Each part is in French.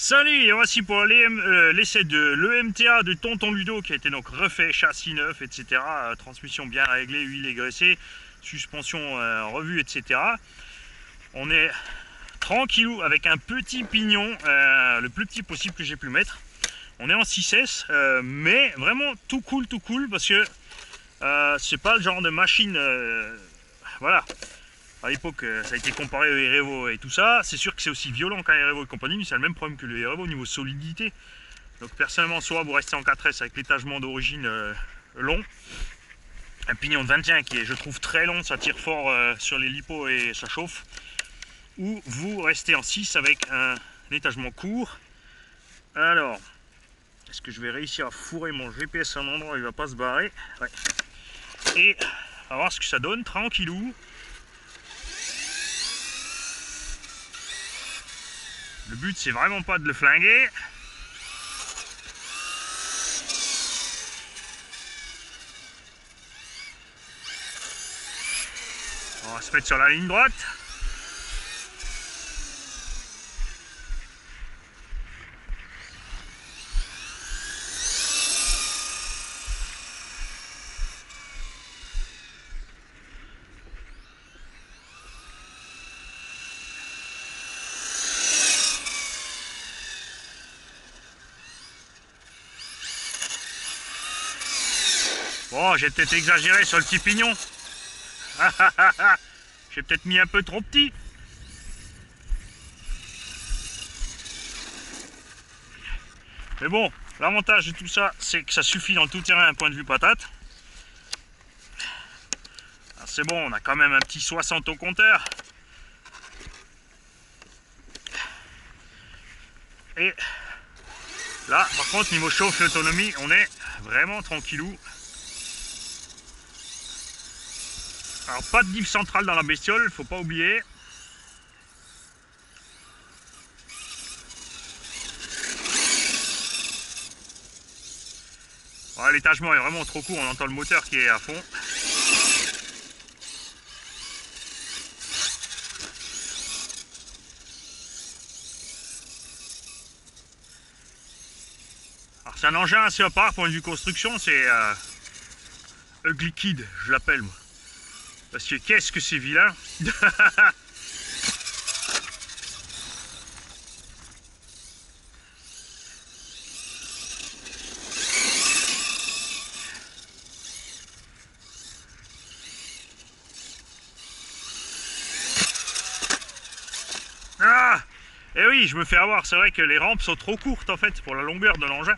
Salut, et voici pour l'essai de l'EMTA de Tonton Ludo qui a été donc refait, châssis neuf, etc. Transmission bien réglée, huile égraissée, suspension revue, etc. On est tranquillou avec un petit pignon, le plus petit possible que j'ai pu mettre. On est en 6S, mais vraiment tout cool parce que c'est pas le genre de machine. Voilà. À l'époque, ça a été comparé au Erevo et tout ça. C'est sûr que c'est aussi violent qu'un Erevo et compagnie, mais c'est le même problème que le Erevo au niveau solidité. Donc personnellement, soit vous restez en 4S avec l'étagement d'origine long, un pignon de 21 qui est, je trouve, très long, ça tire fort sur les lipos et ça chauffe, ou vous restez en 6 avec un étagement court. Alors, est-ce que je vais réussir à fourrer mon GPS à un endroit où il va pas se barrer? Ouais. Et on va voir ce que ça donne, tranquillou. Le but, c'est vraiment pas de le flinguer. On va se mettre sur la ligne droite. Bon, j'ai peut-être exagéré sur le petit pignon. J'ai peut-être mis un peu trop petit. Mais bon, l'avantage de tout ça, c'est que ça suffit dans le tout terrain à un point de vue patate. C'est bon, on a quand même un petit 60 au compteur. Et là, par contre, niveau chauffe et autonomie, on est vraiment tranquillou. Alors, pas de diff centrale dans la bestiole, faut pas oublier. Ouais, l'étagement est vraiment trop court, on entend le moteur qui est à fond. Alors c'est un engin assez à part, point de vue construction, c'est Ugly Kid, je l'appelle moi. Parce que qu'est-ce que c'est vilain. Ah! Et oui, je me fais avoir, c'est vrai que les rampes sont trop courtes en fait pour la longueur de l'engin.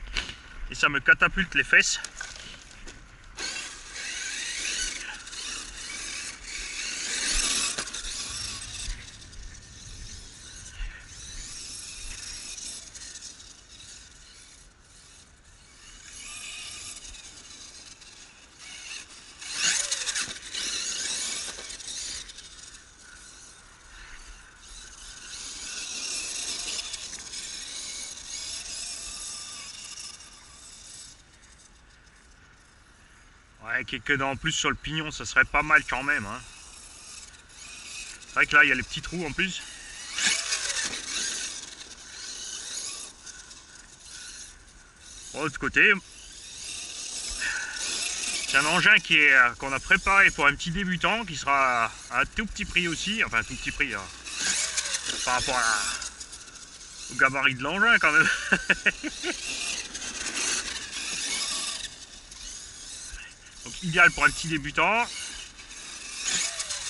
Et ça me catapulte les fesses. Ouais, quelques dents en plus sur le pignon, ça serait pas mal quand même. Hein. C'est vrai que là, il y a les petits trous en plus. Bon, de l'autre côté, c'est un engin qu'on a préparé pour un petit débutant qui sera à un tout petit prix aussi. Enfin, un tout petit prix hein, par rapport au gabarit de l'engin quand même. Donc, idéal pour un petit débutant.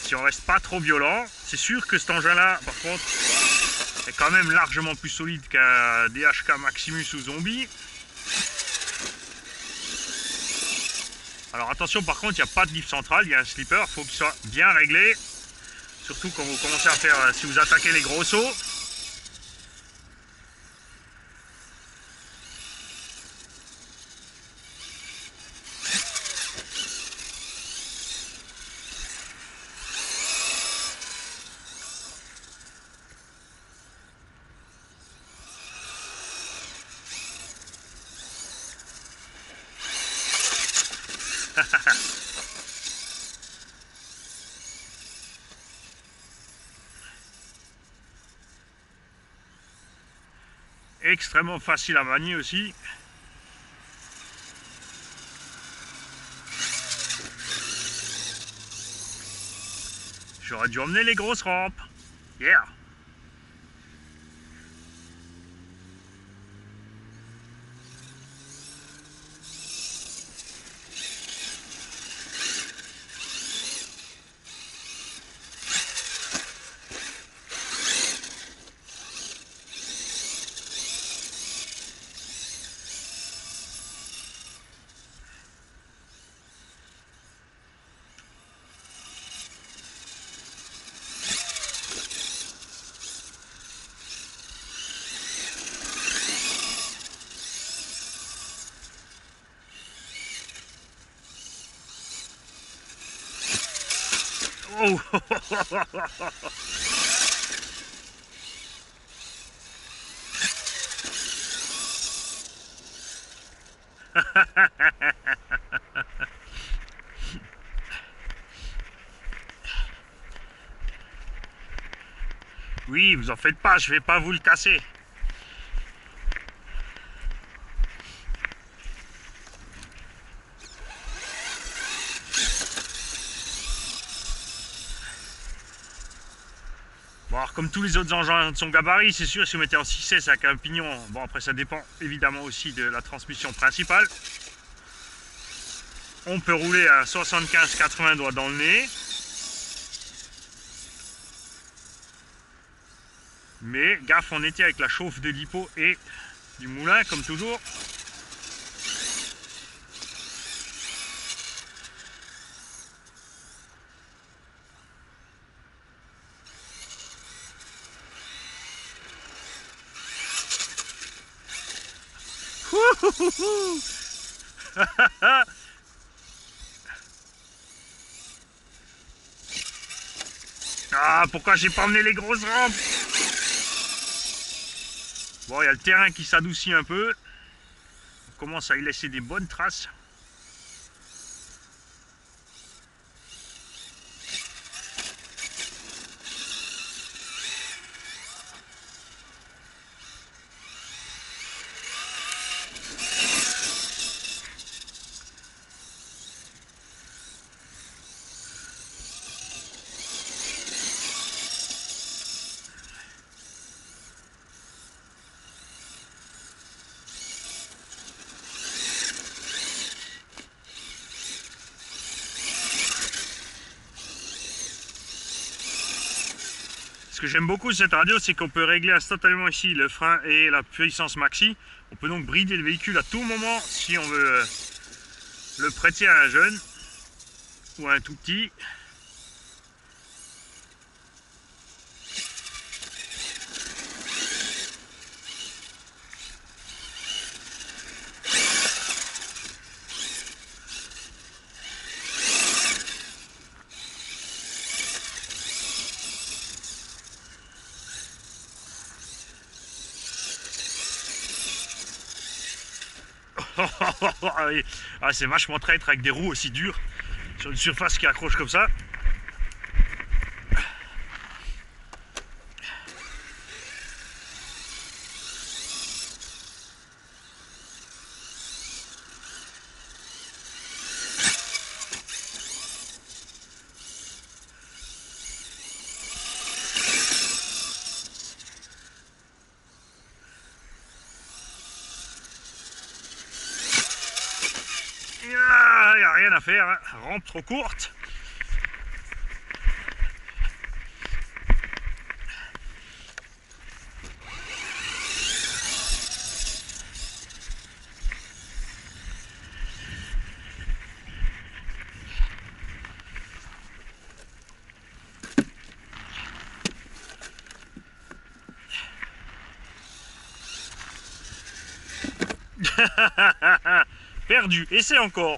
Si on reste pas trop violent, c'est sûr que cet engin-là, par contre, est quand même largement plus solide qu'un DHK Maximus ou Zombie. Alors attention, par contre, il n'y a pas de diff central, il y a un slipper, il faut qu'il soit bien réglé. Surtout quand vous commencez à faire, si vous attaquez les gros sauts. extrêmement facile à manier aussi. J'aurais dû emmener les grosses rampes. Yeah. Oh. Oui, vous en faites pas, je vais pas vous le casser. Bon, alors, comme tous les autres engins de son gabarit, c'est sûr, si vous mettez en 6S avec un pignon, bon après ça dépend évidemment aussi de la transmission principale. On peut rouler à 75-80 doigts dans le nez. Mais gaffe, on était avec la chauffe de l'hippo et du moulin, comme toujours. Ah, pourquoi j'ai pas emmené les grosses rampes? Bon, il y a le terrain qui s'adoucit un peu. On commence à y laisser des bonnes traces. Ce que j'aime beaucoup de cette radio, c'est qu'on peut régler instantanément ici le frein et la puissance maxi. On peut donc brider le véhicule à tout moment si on veut le prêter à un jeune ou à un tout petit. Ah, c'est vachement traître avec des roues aussi dures sur une surface qui accroche comme ça. Il n'y a rien à faire, hein. Rampe trop courte. Perdu, essaie encore.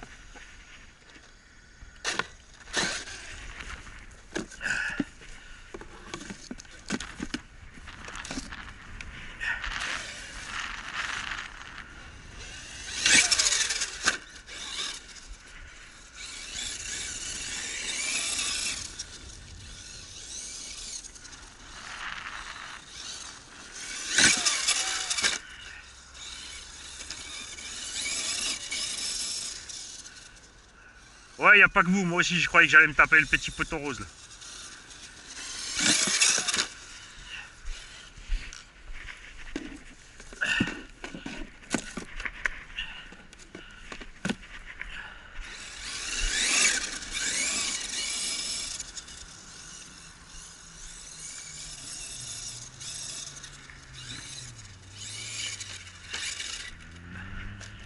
Ouais, il n'y a pas que vous, moi aussi je croyais que j'allais me taper le petit poteau rose là.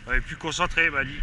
Ouais, plus concentré, m'a dit.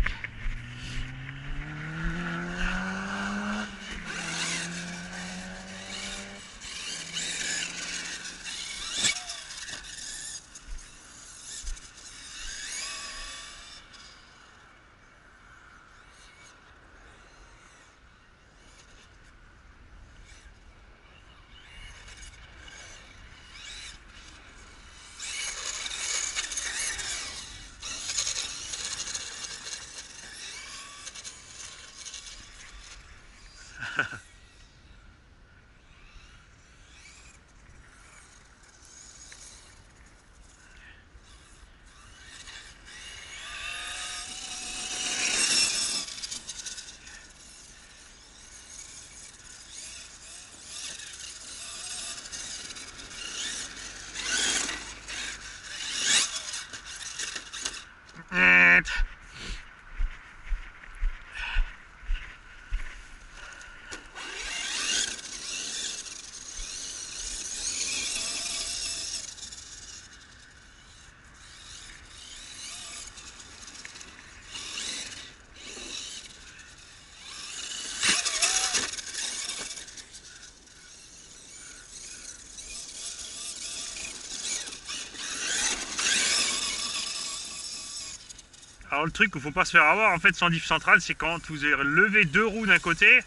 Alors le truc qu'il ne faut pas se faire avoir en fait sans diff centrale, c'est quand vous avez levé deux roues d'un côté,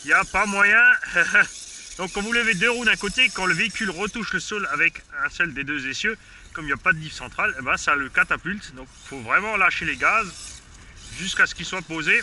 il n'y a pas moyen. Donc quand vous levez deux roues d'un côté, quand le véhicule retouche le sol avec un seul des deux essieux, comme il n'y a pas de diff centrale, eh ben, ça le catapulte. Donc il faut vraiment lâcher les gaz jusqu'à ce qu'il soit posé.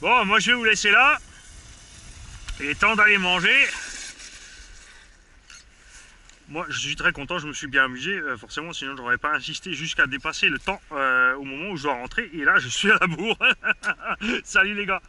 Bon, moi je vais vous laisser là. Il est temps d'aller manger. Moi je suis très content, je me suis bien amusé, forcément sinon j'aurais pas insisté jusqu'à dépasser le temps au moment où je dois rentrer. Et là je suis à la bourre. Salut les gars.